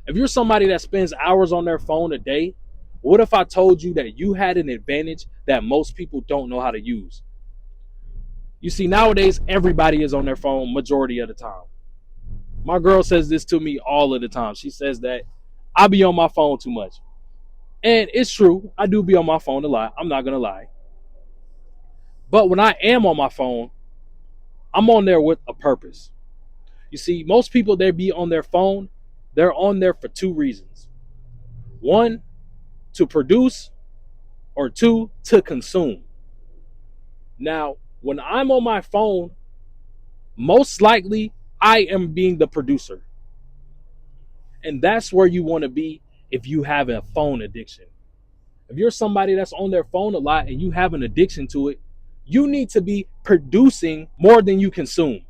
If you're somebody that spends hours on their phone a day, what if I told you that you had an advantage that most people don't know how to use? You see, nowadays, everybody is on their phone majority of the time. My girl says this to me all of the time. She says that I be on my phone too much. And it's true. I do be on my phone a lot. I'm not going to lie. But when I am on my phone, I'm on there with a purpose. You see, most people they be on their phone, they're on there for two reasons. One, to produce, or two, to consume. Now, when I'm on my phone, most likely I am being the producer. And that's where you want to be if you have a phone addiction. If you're somebody that's on their phone a lot and you have an addiction to it, you need to be producing more than you consume.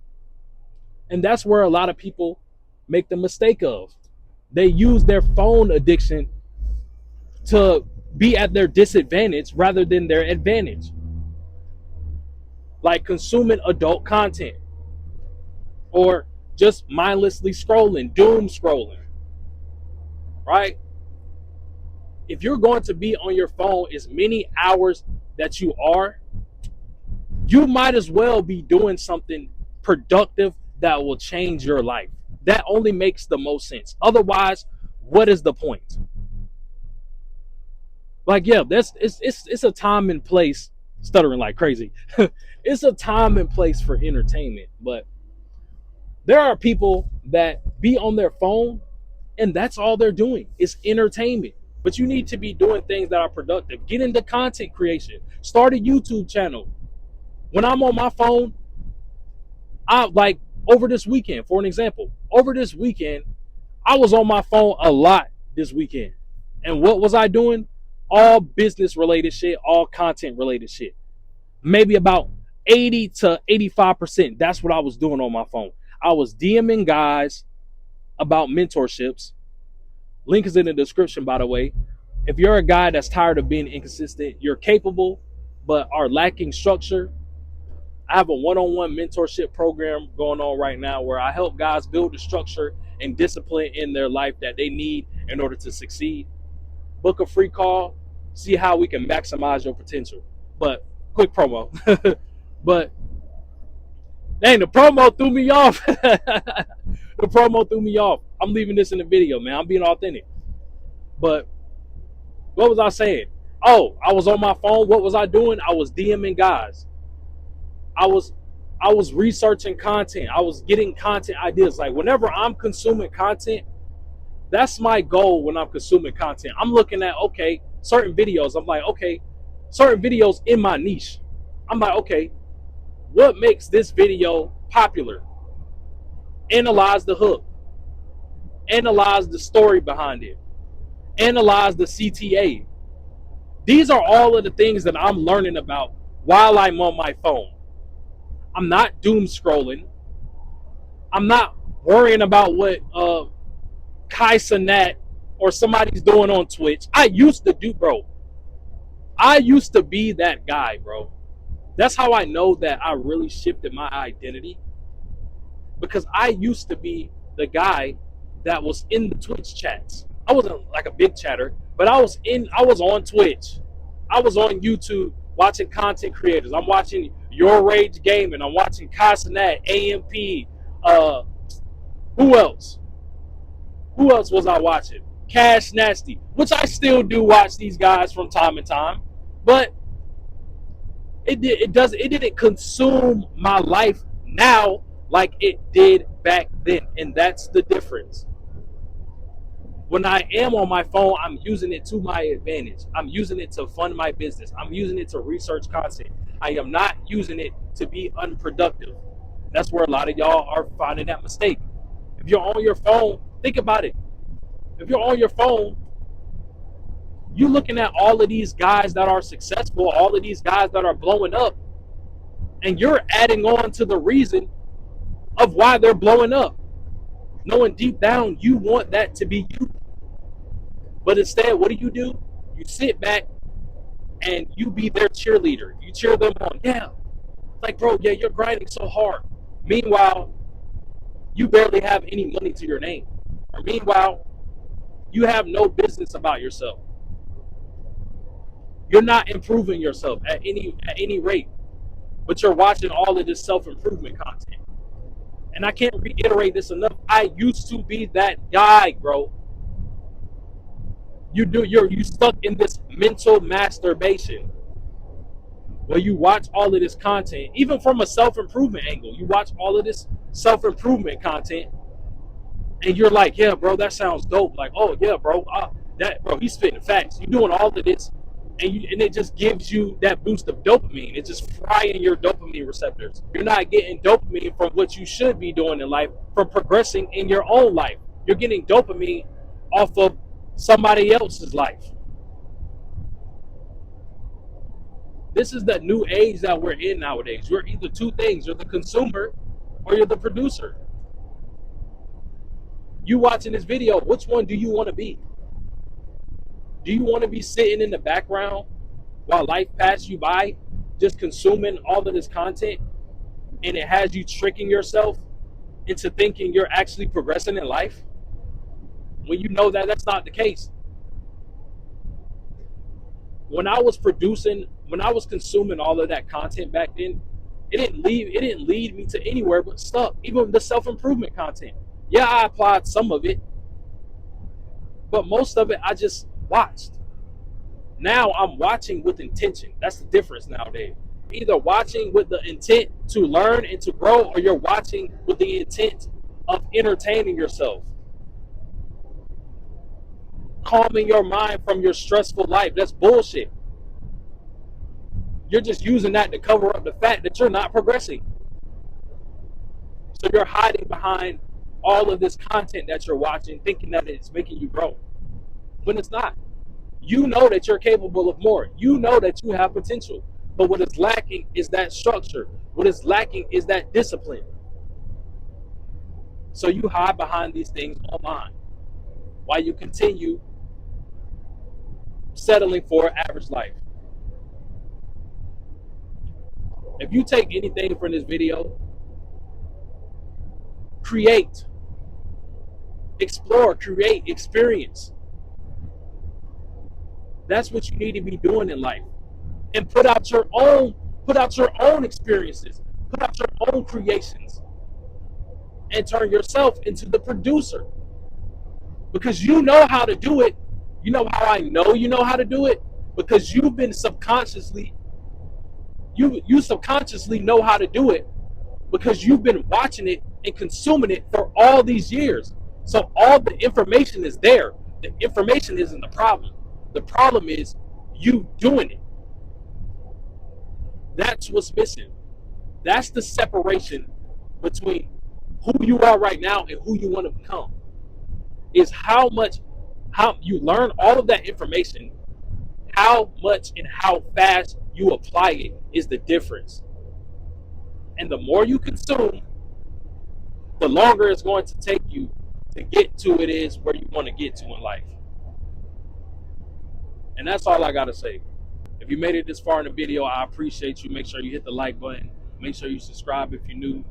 And that's where a lot of people make the mistake of. They use their phone addiction to be at their disadvantage rather than their advantage. Like consuming adult content or just mindlessly scrolling, doom scrolling, right? If you're going to be on your phone as many hours that you are, you might as well be doing something productive that will change your life. That only makes the most sense. Otherwise, what is the point? Like, yeah, it's a time and place, stuttering like crazy. It's a time and place for entertainment, but there are people that be on their phone and that's all they're doing is entertainment. But you need to be doing things that are productive. Get into content creation. Start a YouTube channel. When I'm on my phone, I like over this weekend, for an example, over this weekend, I was on my phone a lot this weekend. And what was I doing? All business related shit, all content related shit. Maybe about 80 to 85%. That's what I was doing on my phone. I was DMing guys about mentorships. Link is in the description, by the way. If you're a guy that's tired of being inconsistent, you're capable, but are lacking structure, I have a one-on-one mentorship program going on right now where I help guys build the structure and discipline in their life that they need in order to succeed. Book a free call, see how we can maximize your potential. But quick promo. But dang, the promo threw me off. The promo threw me off. I'm leaving this in the video, man. I'm being authentic. But what was I saying? Oh, I was on my phone. What was I doing? I was DMing guys. I was researching content. I was getting content ideas. Like whenever I'm consuming content, that's my goal when I'm consuming content. I'm looking at, okay, certain videos. I'm like, okay, certain videos in my niche. I'm like, okay, what makes this video popular? Analyze the hook. Analyze the story behind it. Analyze the CTA. These are all of the things that I'm learning about while I'm on my phone. I'm not doom scrolling. I'm not worrying about what Kai Cenat or somebody's doing on Twitch. I used to do, bro. I used to be that guy, bro. That's how I know that I really shifted my identity. Because I used to be the guy that was in the Twitch chats. I wasn't like a big chatter, but I was on Twitch. I was on YouTube watching content creators. I'm watching Your Rage Gaming. I'm watching Kai Cenat, AMP. Who else? Who else was I watching? Cash Nasty, which I still do watch these guys from time to time, but it didn't consume my life now like it did back then, and that's the difference. When I am on my phone, I'm using it to my advantage. I'm using it to fund my business. I'm using it to research content. I am not using it to be unproductive. That's where a lot of y'all are finding that mistake. If you're on your phone, think about it. If you're on your phone, you're looking at all of these guys that are successful, all of these guys that are blowing up, and you're adding on to the reason of why they're blowing up, knowing deep down you want that to be you. But instead, what do? You sit back and you be their cheerleader. You cheer them on. Yeah. Like, bro, yeah, you're grinding so hard. Meanwhile, you barely have any money to your name. Or meanwhile, You have no business about yourself. You're not improving yourself at any rate, but you're watching all of this self-improvement content. And I can't reiterate this enough. I used to be that guy, bro. You stuck in this mental masturbation where you watch all of this content, even from a self-improvement angle. You watch all of this self-improvement content, and you're like, yeah, bro, that sounds dope. Like, oh yeah, bro, he's spitting facts. You're doing all of this, and it just gives you that boost of dopamine. It's just frying your dopamine receptors. You're not getting dopamine from what you should be doing in life, from progressing in your own life. You're getting dopamine off of somebody else's life. This is the new age that we're in nowadays. You're either two things. You're the consumer or you're the producer. You watching this video, which one do you want to be? Do you want to be sitting in the background while life passes you by, just consuming all of this content, and it has you tricking yourself into thinking you're actually progressing in life when you know that that's not the case? When I was consuming all of that content back then, it didn't lead me to anywhere but stuff. Even the self-improvement content. Yeah, I applied some of it, but most of it I just watched. Now I'm watching with intention. That's the difference nowadays. Either watching with the intent to learn and to grow, or you're watching with the intent of entertaining yourself, calming your mind from your stressful life. That's bullshit. You're just using that to cover up the fact that you're not progressing. So you're hiding behind all of this content that you're watching, thinking that it's making you grow, when it's not. You know that you're capable of more. You know that you have potential. But what is lacking is that structure. What is lacking is that discipline. So you hide behind these things online while you continue settling for an average life. If you take anything from this video, create, explore, create, experience. That's what you need to be doing in life. And put out your own experiences, put out your own creations, and turn yourself into the producer. Because you know how to do it. You know how I know you know how to do it? Because you've been subconsciously, you subconsciously know how to do it because you've been watching it and consuming it for all these years. So all the information is there. The information isn't the problem. The problem is you doing it. That's what's missing. That's the separation between who you are right now and who you want to become. Is how you learn all of that information, how much and how fast you apply it is the difference. And the more you consume, the longer it's going to take you to get to it is where you want to get to in life. And that's all I gotta say. If you made it this far in the video, I appreciate you. Make sure you hit the like button. Make sure you subscribe if you're new.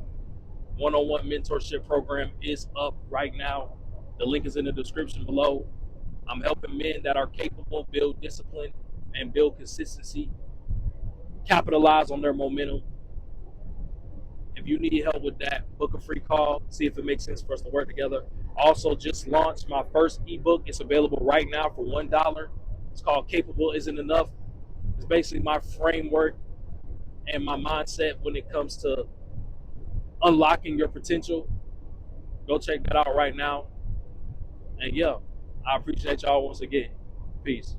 One-on-one mentorship program is up right now. The link is in the description below. I'm helping men that are capable build discipline and build consistency, capitalize on their momentum. If you need help with that, book a free call, see if it makes sense for us to work together. Also, just launched my first ebook. It's available right now for $1. It's called Capable Isn't Enough. It's basically my framework and my mindset when it comes to unlocking your potential. Go check that out right now. And yeah, I appreciate y'all once again. Peace.